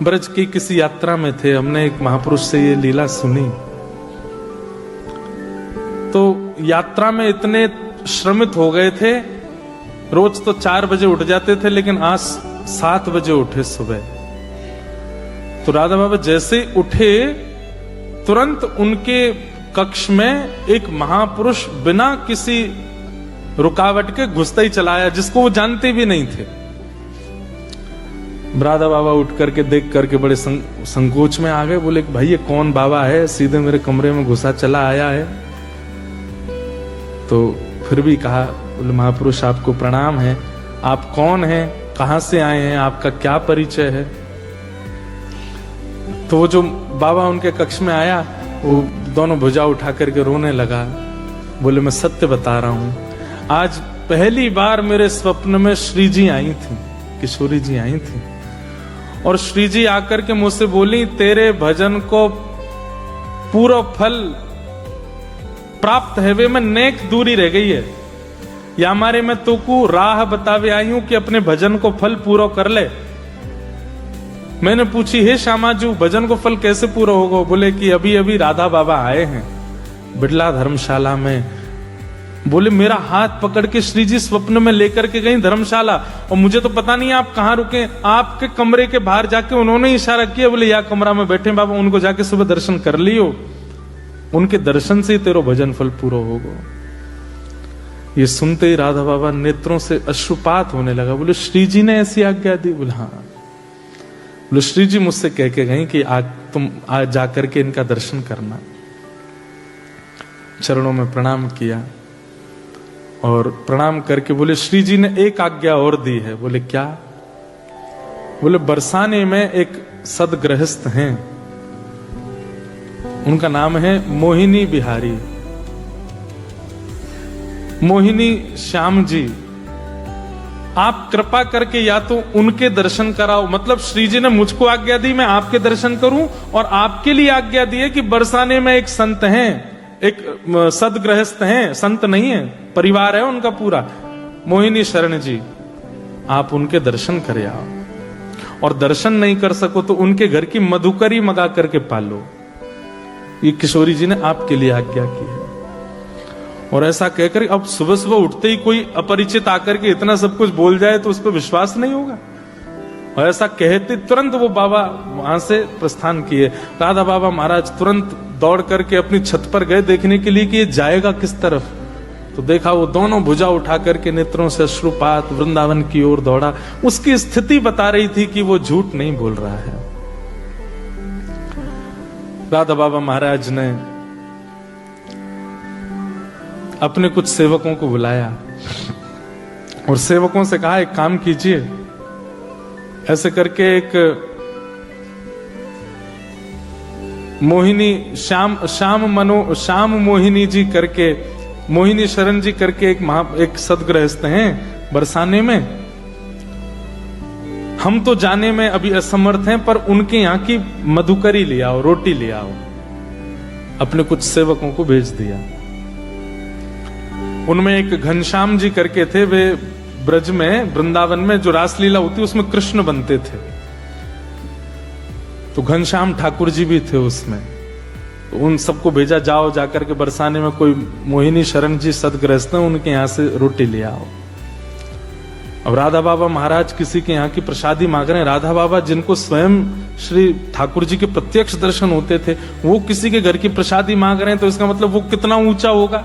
ब्रज की किसी यात्रा में थे, हमने एक महापुरुष से ये लीला सुनी। तो यात्रा में इतने श्रमित हो गए थे, रोज तो 4 बजे उठ जाते थे, लेकिन आज 7 बजे उठे सुबह। तो राधा बाबा जैसे उठे, तुरंत उनके कक्ष में एक महापुरुष बिना किसी रुकावट के घुसता ही चला आया, जिसको वो जानते भी नहीं थे। राधा बाबा उठ करके देख करके बड़े संकोच में आ गए। बोले भाई ये कौन बाबा है, सीधे मेरे कमरे में घुसा चला आया है। तो फिर भी कहा, बोले महापुरुष आपको प्रणाम है, आप कौन हैं, कहां से आए हैं, आपका क्या परिचय है। तो वो जो बाबा उनके कक्ष में आया, वो दोनों भुजा उठा करके रोने लगा। बोले मैं सत्य बता रहा हूं, आज पहली बार मेरे स्वप्न में श्री जी आई थी, किशोरी जी आई थी, और श्री जी आकर के मुझसे बोली तेरे भजन को पूरा फल प्राप्त है, वे में नेक दूरी रह गई है, या हमारे में तो को राह बतावे आई हूं कि अपने भजन को फल पूरा कर ले। मैंने पूछी हे श्यामाजू भजन को फल कैसे पूरा होगा। बोले कि अभी अभी राधा बाबा आए हैं बिड़ला धर्मशाला में। बोले मेरा हाथ पकड़ के श्री जी स्वप्न में लेकर के गई धर्मशाला, और मुझे तो पता नहीं आप कहां रुके। आपके कमरे के बाहर जाके उन्होंने इशारा किया, बोले या कमरा में बैठे बाबा, उनको जाके सुबह दर्शन कर लियो, उनके दर्शन से ही तेरा भजन फल पूरा होगा। ये सुनते ही राधा बाबा नेत्रों से अश्रुपात होने लगा। बोले श्री जी ने ऐसी आज्ञा दी। बोले हाँ। बोले श्री जी मुझसे कह के गई कि आज तुम आज जाकर के इनका दर्शन करना। चरणों में प्रणाम किया और प्रणाम करके बोले श्री जी ने एक आज्ञा और दी है। बोले क्या। बोले बरसाने में एक सदगृहस्थ हैं, उनका नाम है मोहिनी बिहारी, मोहिनी श्याम जी। आप कृपा करके या तो उनके दर्शन कराओ, मतलब श्री जी ने मुझको आज्ञा दी मैं आपके दर्शन करूं, और आपके लिए आज्ञा दी है कि बरसाने में एक संत हैं, एक सदगृहस्थ हैं, संत नहीं है, परिवार है उनका पूरा, मोहिनी शरण जी, आप उनके दर्शन करे आओ। और दर्शन नहीं कर सको तो उनके घर की मधुकरी मंगा करके पालो। ये किशोरी जी ने आपके लिए आज्ञा की है। और ऐसा कहकर अब सुबह सुबह उठते ही कोई अपरिचित आकर के इतना सब कुछ बोल जाए तो उस पर विश्वास नहीं होगा। और ऐसा कहते तुरंत वो बाबा वहां से प्रस्थान किए। राधा बाबा महाराज तुरंत दौड़ करके अपनी छत पर गए देखने के लिए कि ये जाएगा किस तरफ। तो देखा वो दोनों भुजा उठा करके नेत्रों से अश्रुपात वृंदावन की ओर दौड़ा। उसकी स्थिति बता रही थी कि वो झूठ नहीं बोल रहा है। राधा बाबा महाराज ने अपने कुछ सेवकों को बुलाया और सेवकों से कहा एक काम कीजिए, ऐसे करके एक मोहिनी श्याम मोहिनी जी करके, मोहिनी शरण जी करके एक सदगृहस्थ हैं बरसाने में। हम तो जाने में अभी असमर्थ हैं, पर उनके यहाँ की मधुकरी ले आओ, रोटी ले आओ। अपने कुछ सेवकों को भेज दिया। उनमें एक घनश्याम जी करके थे, वे ब्रज में वृंदावन में जो रासलीला होती उसमें कृष्ण बनते थे। तो घनश्याम ठाकुर जी भी थे उसमें। तो उन सबको भेजा, जाओ जाकर के बरसाने में कोई मोहिनी शरण जी सदगृहस्थ हैं, उनके यहां से रोटी ले आओ। अब राधा बाबा महाराज किसी के यहाँ की प्रसादी मांग रहे हैं। राधा बाबा जिनको स्वयं श्री ठाकुर जी के प्रत्यक्ष दर्शन होते थे, वो किसी के घर की प्रसादी मांग रहे हैं, तो इसका मतलब वो कितना ऊंचा होगा।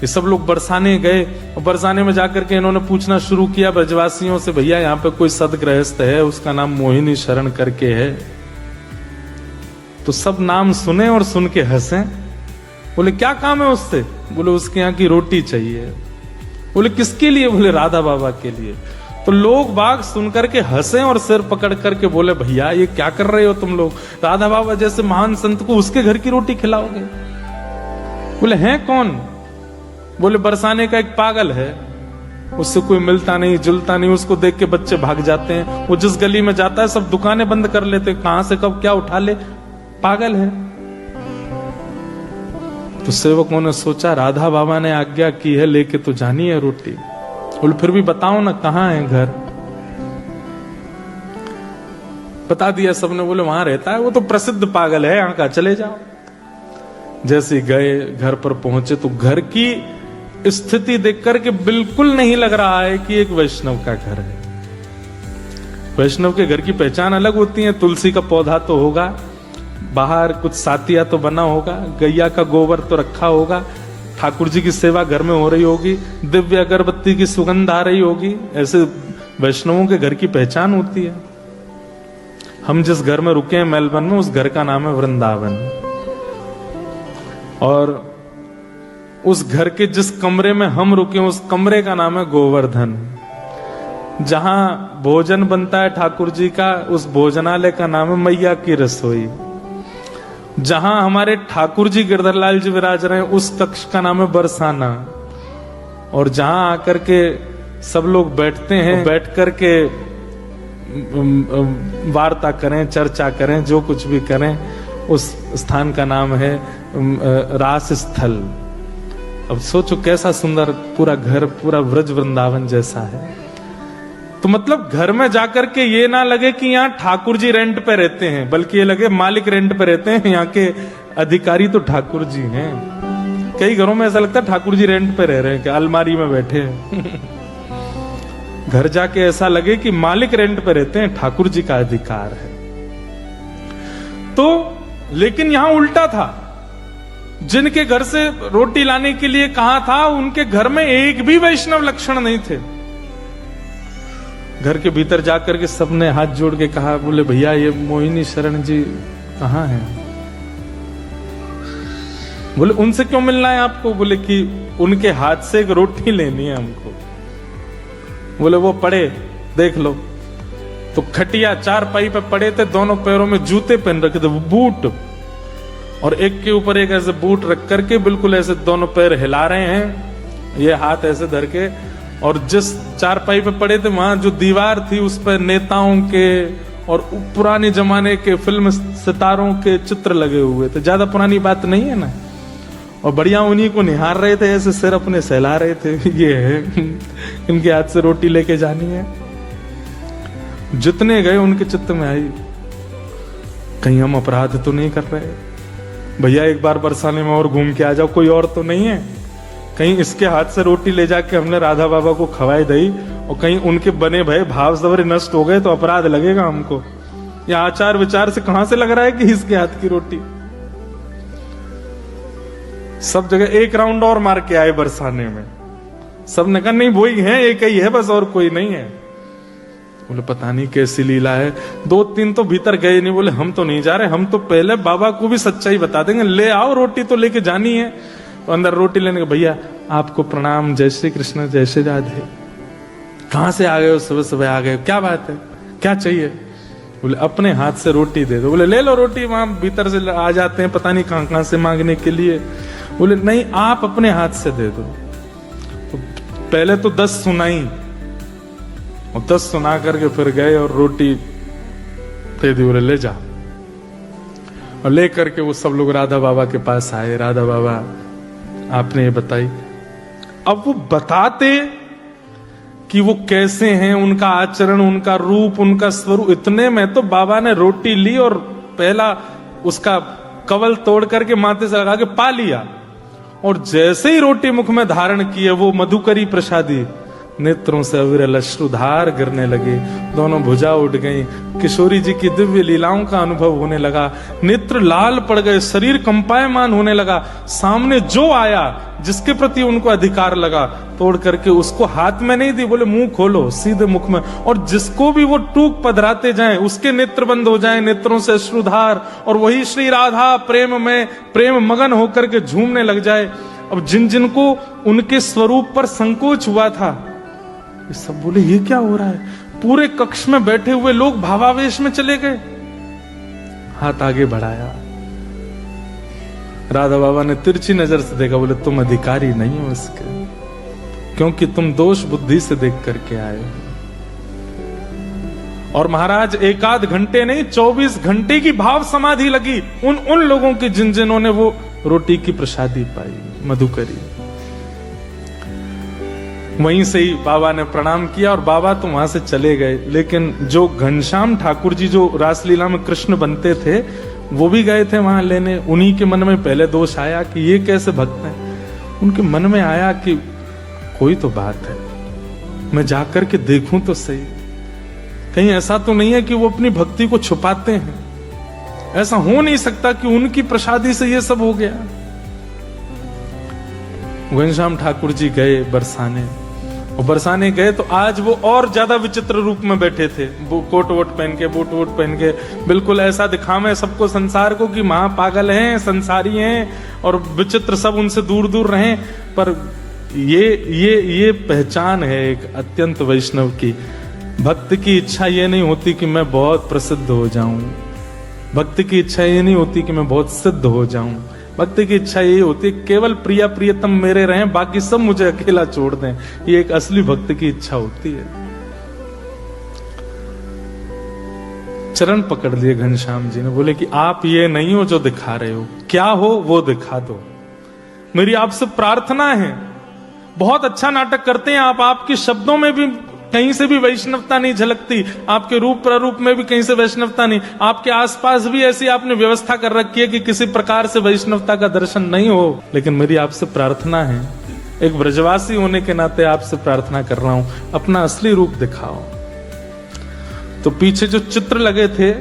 ये सब लोग बरसाने गए और बरसाने में जाकर के इन्होंने पूछना शुरू किया ब्रजवासियों से, भैया यहाँ पे कोई सदगृहस्थ है, उसका नाम मोहिनी शरण करके है। तो सब नाम सुने और सुन के हंसे। बोले क्या काम है उससे। बोले उसके यहाँ की रोटी चाहिए। बोले किसके लिए। बोले राधा बाबा के लिए। तो लोग बाग सुनकर के हंसे और सिर पकड़ करके बोले भैया ये क्या कर रहे हो तुम लोग, राधा बाबा जैसे महान संत को उसके घर की रोटी खिलाओगे। बोले हैं कौन। बोले बरसाने का एक पागल है, उससे कोई मिलता नहीं जुलता नहीं, उसको देख के बच्चे भाग जाते हैं, वो जिस गली में जाता है सब दुकानें बंद कर लेते, कहां से कब क्या उठा ले, पागल है। तो सेवकों ने सोचा राधा बाबा ने आज्ञा की है, लेके तो जानी है रोटी। बोले फिर भी बताओ ना कहां है घर। बता दिया सबने, बोले वहां रहता है, वो तो प्रसिद्ध पागल है, यहाँ का, चले जाओ। जैसे गए, घर पर पहुंचे तो घर की स्थिति देख करके बिल्कुल नहीं लग रहा है कि एक वैष्णव का घर है। वैष्णव के घर की पहचान अलग होती है। तुलसी का पौधा तो होगा, बाहर कुछ सातिया तो बना होगा, गैया का गोबर तो रखा होगा, ठाकुर जी की सेवा घर में हो रही होगी, दिव्य अगरबत्ती की सुगंध आ रही होगी। ऐसे वैष्णवों के घर की पहचान होती है। हम जिस घर में रुके हैं मेलबर्न में, उस घर का नाम है वृंदावन। और उस घर के जिस कमरे में हम रुके, उस कमरे का नाम है गोवर्धन। जहां भोजन बनता है ठाकुर जी का, उस भोजनालय का नाम है मैया की रसोई। जहां हमारे ठाकुर जी गिरधरलाल जी विराज रहे हैं, उस कक्ष का नाम है बरसाना। और जहां आकर के सब लोग बैठते हैं, बैठ करके वार्ता करें, चर्चा करें, जो कुछ भी करें, उस स्थान का नाम है रास स्थल। अब सोचो कैसा सुंदर पूरा घर, पूरा ब्रज वृंदावन जैसा है। तो मतलब घर में जाकर के ये ना लगे कि यहाँ ठाकुर जी रेंट पे रहते हैं, बल्कि ये लगे मालिक रेंट पे रहते हैं, यहाँ के अधिकारी तो ठाकुर जी हैं। कई घरों में ऐसा लगता है ठाकुर जी रेंट पे रह रहे हैं, कि अलमारी में बैठे हैं। घर जाके ऐसा लगे कि मालिक रेंट पे रहते हैं, ठाकुर जी का अधिकार है। तो लेकिन यहां उल्टा था। जिनके घर से रोटी लाने के लिए कहा था, उनके घर में एक भी वैष्णव लक्षण नहीं थे। घर के भीतर जाकर के सबने हाथ जोड़ के कहा, बोले भैया ये मोहिनी शरण जी कहाँ हैं? बोले उनसे क्यों मिलना है आपको? बोले कि उनके हाथ से एक रोटी लेनी है हमको। बोले वो पड़े देख लो। तो खटिया चारपाई पे पड़े थे, दोनों पैरों में जूते पहन रखे थे, बूट, और एक के ऊपर एक ऐसे बूट रख करके बिल्कुल ऐसे दोनों पैर हिला रहे हैं, ये हाथ ऐसे धर के। और जिस चारपाई पे पड़े थे, वहां जो दीवार थी उस पर नेताओं के और पुराने जमाने के फिल्म सितारों के चित्र लगे हुए थे। ज्यादा पुरानी बात नहीं है ना। और बढ़िया उन्हीं को निहार रहे थे, ऐसे सिर अपने सहला रहे थे, ये है इनके हाथ से रोटी लेके जानी है। जितने गए उनके चित्त में आई, कहीं हम अपराध तो नहीं कर रहे? भैया एक बार बरसाने में और घूम के आ जाओ, कोई और तो नहीं है? कहीं इसके हाथ से रोटी ले जाके हमने राधा बाबा को खवाई दी और कहीं उनके बने भय भाव सवरे नष्ट हो गए तो अपराध लगेगा हमको। या आचार विचार से कहां से लग रहा है कि इसके हाथ की रोटी? सब जगह एक राउंड और मार के आए बरसाने में। सबने कहा नहीं वही है, एक ही है बस, और कोई नहीं है। बोले पता नहीं कैसी लीला है। दो तीन तो भीतर गए नहीं, बोले हम तो नहीं जा रहे, हम तो पहले बाबा को भी सच्चाई बता देंगे, ले आओ रोटी तो लेके जानी है। तो अंदर रोटी लेने के, भैया आपको प्रणाम, जय श्री कृष्ण, जय श्री राधे। कहां से आ गए हो? सुबह सुबह आ गए, क्या बात है, क्या चाहिए? बोले अपने हाथ से रोटी दे दो। बोले ले लो रोटी, वहां भीतर से आ जाते हैं पता नहीं कहां कहां से मांगने के लिए। बोले नहीं आप अपने हाथ से दे दो। तो पहले तो 10 सुनाई और 10 सुना करके फिर गए और रोटी दे दी। बोले ले जा। और ले करके वो सब लोग राधा बाबा के पास आए। राधा बाबा आपने ये बताई। अब वो बताते कि वो कैसे हैं, उनका आचरण, उनका रूप, उनका स्वरूप, इतने में तो बाबा ने रोटी ली और पहला उसका कवल तोड़ करके माथे से लगा के पा लिया। और जैसे ही रोटी मुख में धारण किए, वो मधुकरी प्रसादी, नेत्रों से अविरल अश्रुधार गिरने लगे, दोनों भुजा उठ गई। किशोरी जी की दिव्य लीलाओं का अनुभव होने लगा, नेत्र लाल पड़ गए, शरीर कंपायमान होने लगा। सामने जो आया, जिसके प्रति उनको अधिकार लगा, तोड़ करके उसको हाथ में नहीं दी, बोले मुंह खोलो सीधे मुख में। और जिसको भी वो टूक पधराते जाएं, उसके नेत्र बंद हो जाएं, नेत्रों से अश्रुधार, और वही श्री राधा प्रेम में प्रेम मगन होकर के झूमने लग जाए। अब जिन जिनको उनके स्वरूप पर संकोच हुआ था, ये सब बोले ये क्या हो रहा है? पूरे कक्ष में बैठे हुए लोग भावावेश में चले गए। हाथ आगे बढ़ाया, राधा बाबा ने तिरछी नजर से देखा, बोले तुम अधिकारी नहीं हो इसके, क्योंकि तुम दोष बुद्धि से देख करके आए हो। और महाराज एक आध घंटे नहीं, 24 घंटे की भाव समाधि लगी उन लोगों की जिन्होंने वो रोटी की प्रसादी पाई, मधुकरी। वहीं से ही बाबा ने प्रणाम किया और बाबा तो वहां से चले गए। लेकिन जो घनश्याम ठाकुर जी जो रासलीला में कृष्ण बनते थे, वो भी गए थे वहां लेने। उन्हीं के मन में पहले दोष आया कि ये कैसे भक्त हैं। उनके मन में आया कि कोई तो बात है, मैं जाकर के देखूं तो सही, कहीं ऐसा तो नहीं है कि वो अपनी भक्ति को छुपाते हैं। ऐसा हो नहीं सकता कि उनकी प्रसादी से ये सब हो गया। घनश्याम ठाकुर जी गए बरसाने, और बरसाने गए तो आज वो और ज्यादा विचित्र रूप में बैठे थे। वो कोट वोट पहन के, बूट वोट पहन के, बिल्कुल ऐसा दिखावे सबको संसार को कि महा पागल हैं, संसारी हैं और विचित्र, सब उनसे दूर दूर रहें। पर ये पहचान है एक अत्यंत वैष्णव की। भक्त की इच्छा ये नहीं होती कि मैं बहुत प्रसिद्ध हो जाऊं, भक्त की इच्छा ये नहीं होती कि मैं बहुत सिद्ध हो जाऊं। भक्त की इच्छा यही होती है केवल प्रिया प्रियतम मेरे रहें, बाकी सब मुझे अकेला छोड़ दें। ये एक असली भक्त की इच्छा होती है। चरण पकड़ लिए घनश्याम जी ने, बोले कि आप ये नहीं हो जो दिखा रहे हो, क्या हो वो दिखा दो। मेरी आपसे प्रार्थना है। बहुत अच्छा नाटक करते हैं आप, आपके शब्दों में भी कहीं से भी वैष्णवता नहीं झलकती, आपके रूप प्रारूप में भी कहीं से वैष्णवता नहीं, आपके आसपास भी ऐसी आपने व्यवस्था कर रखी है कि किसी प्रकार से वैष्णवता का दर्शन नहीं हो। लेकिन मेरी आपसे प्रार्थना है, एक ब्रजवासी होने के नाते आपसे प्रार्थना कर रहा हूं, अपना असली रूप दिखाओ। तो पीछे जो चित्र लगे थे,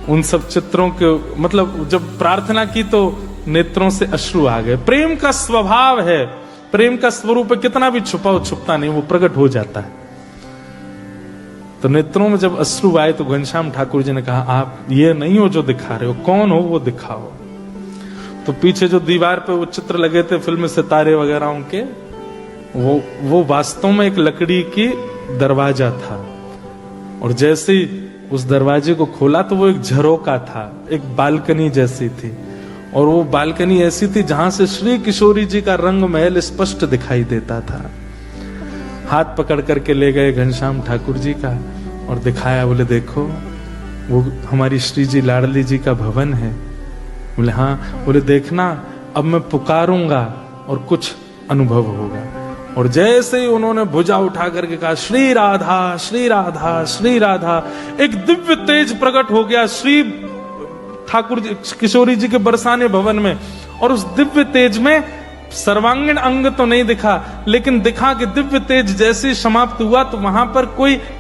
उन सब चित्रों के मतलब जब प्रार्थना की तो नेत्रों से अश्रु आ गए। प्रेम का स्वभाव है, प्रेम का स्वरूप है, कितना भी छुपाओ छुपता नहीं, वो प्रकट हो जाता है। तो नेत्रों में जब अश्रु आए तो घनश्याम ठाकुर जी ने कहा, आप ये नहीं हो जो दिखा रहे हो, कौन हो वो दिखाओ। तो पीछे जो दीवार पे वो चित्र लगे थे फिल्म सितारे वगैरह के, वो वास्तव में एक लकड़ी की दरवाजा था। और जैसे ही उस दरवाजे को खोला तो वो एक झरोका था, एक बालकनी जैसी थी। और वो बालकनी ऐसी थी जहां से श्री किशोरी जी का रंग महल स्पष्ट दिखाई देता था। हाथ पकड़ करके ले गए घनश्याम ठाकुर जी का और दिखाया, बोले देखो वो हमारी श्री जी लाडली जी का भवन है। बोले हाँ। बोले देखना अब मैं पुकारूंगा और कुछ अनुभव होगा। और जैसे ही उन्होंने भुजा उठा करके कहा श्री राधा श्री राधा श्री राधा, एक दिव्य तेज प्रकट हो गया श्री ठाकुर जी किशोरी जी के बरसाने भवन में। और उस दिव्य तेज में सर्वांगीण अंग तो नहीं दिखा, लेकिन दिखा कि दिव्य तेज जैसे समाप्त हुआ तो वहां पर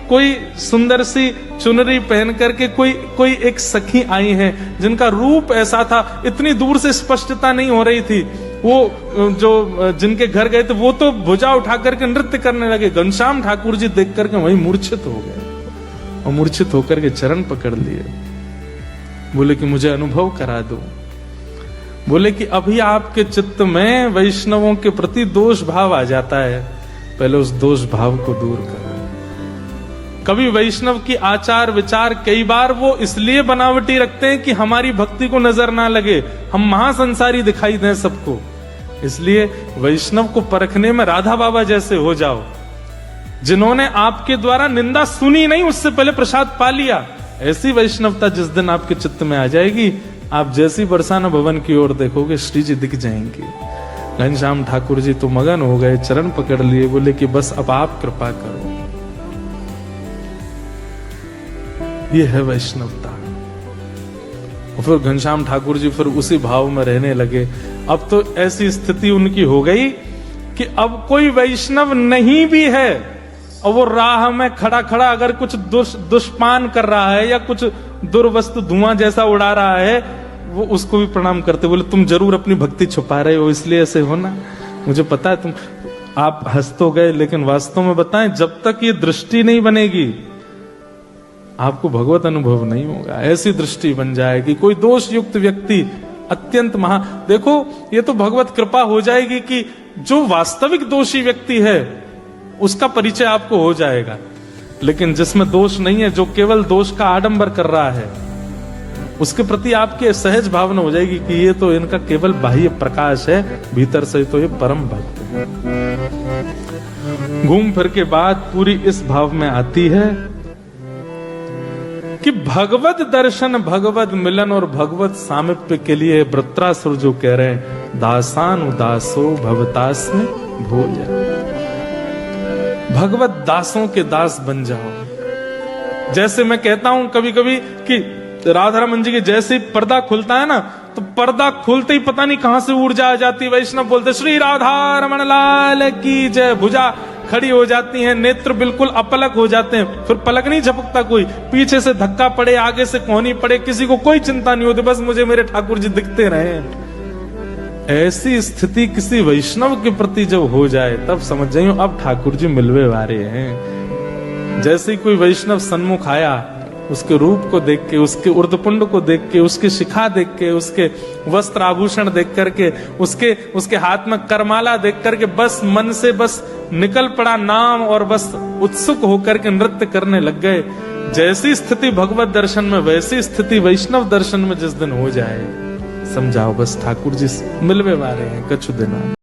कोई सुंदर सी चुनरी पहन करके कोई एक सखी आई है, जिनका रूप ऐसा था, इतनी दूर से स्पष्टता नहीं हो रही थी। वो जो जिनके घर गए थे वो तो भुजा उठा करके नृत्य करने लगे। घनश्याम ठाकुर जी देख करके वहीं मूर्छित हो गए और मूर्छित होकर के चरण पकड़ लिए। बोले कि मुझे अनुभव करा दो। बोले कि अभी आपके चित्त में वैष्णवों के प्रति दोष भाव आ जाता है, पहले उस दोष भाव को दूर करो। कभी वैष्णव की आचार विचार कई बार वो इसलिए बनावटी रखते हैं कि हमारी भक्ति को नजर ना लगे, हम महासंसारी दिखाई दें सबको। इसलिए वैष्णव को परखने में राधा बाबा जैसे हो जाओ, जिन्होंने आपके द्वारा निंदा सुनी नहीं उससे पहले प्रसाद पा लिया। ऐसी वैष्णवता जिस दिन आपके चित्त में आ जाएगी, आप जैसी बरसाना भवन की ओर देखोगे श्री जी दिख जाएंगी। घनश्याम ठाकुर जी तो मगन हो गए, चरण पकड़ लिए, बोले कि बस अब आप कृपा करो। ये है वैष्णवता। और फिर घनश्याम ठाकुर जी फिर उसी भाव में रहने लगे। अब तो ऐसी स्थिति उनकी हो गई कि अब कोई वैष्णव नहीं भी है और वो राह में खड़ा खड़ा अगर कुछ दुष्पान कर रहा है या कुछ दुर्वस्तु धुआं जैसा उड़ा रहा है, वो उसको भी प्रणाम करते। बोले तुम जरूर अपनी भक्ति छुपा रहे हो, इसलिए ऐसे हो ना, मुझे पता है। तुम आप हंस तो गए, लेकिन वास्तव में बताएं, जब तक ये दृष्टि नहीं बनेगी आपको भगवत अनुभव नहीं होगा। ऐसी दृष्टि बन जाएगी, कोई दोष युक्त व्यक्ति अत्यंत देखो ये तो भगवत कृपा हो जाएगी कि जो वास्तविक दोषी व्यक्ति है उसका परिचय आपको हो जाएगा। लेकिन जिसमें दोष नहीं है, जो केवल दोष का आडंबर कर रहा है, उसके प्रति आपके सहज भावना हो जाएगी कि ये तो इनका केवल बाह्य प्रकाश है, भीतर से तो ये परम भक्त है। घूम फिर के बात पूरी इस भाव में आती है कि भगवत दर्शन, भगवत मिलन और भगवत सामिप्य के लिए वृत्रासुर जो कह रहे हैं, दासान उदासो भवतास्मि भूल जाओ, भगवत दासों के दास बन जाओ। जैसे मैं कहता हूं कभी कभी कि राधा रमन जी के जैसे ही पर्दा खुलता है ना, तो पर्दा खुलते ही पता नहीं कहां से ऊर्जा आ जाती है। वैष्णव बोलते श्री राधा रमन लाल की जय, भुजा खड़ी हो जाती है, नेत्र बिल्कुल अपलक हो जाते हैं, फिर पलक नहीं झपकता कोई, पीछे से धक्का पड़े आगे से कोहनी पड़े किसी को कोई चिंता नहीं होती, बस मुझे मेरे ठाकुर जी दिखते रहे। ऐसी स्थिति किसी वैष्णव के प्रति जब हो जाए तब समझ जाइयो अब ठाकुर जी मिलवे वाले हैं। जैसे ही कोई वैष्णव सन्मुख आया, उसके रूप को देख के, उसके उर्दपुंड को देख के, उसकी शिखा देख के, उसके वस्त्र आभूषण देख करके, उसके हाथ में करमाला देख करके बस मन से बस निकल पड़ा नाम और बस उत्सुक होकर के नृत्य करने लग गए। जैसी स्थिति भगवत दर्शन में वैसी स्थिति वैष्णव दर्शन में जिस दिन हो जाए, समझाओ बस ठाकुर जी मिलवे वाले हैं कछु दिन।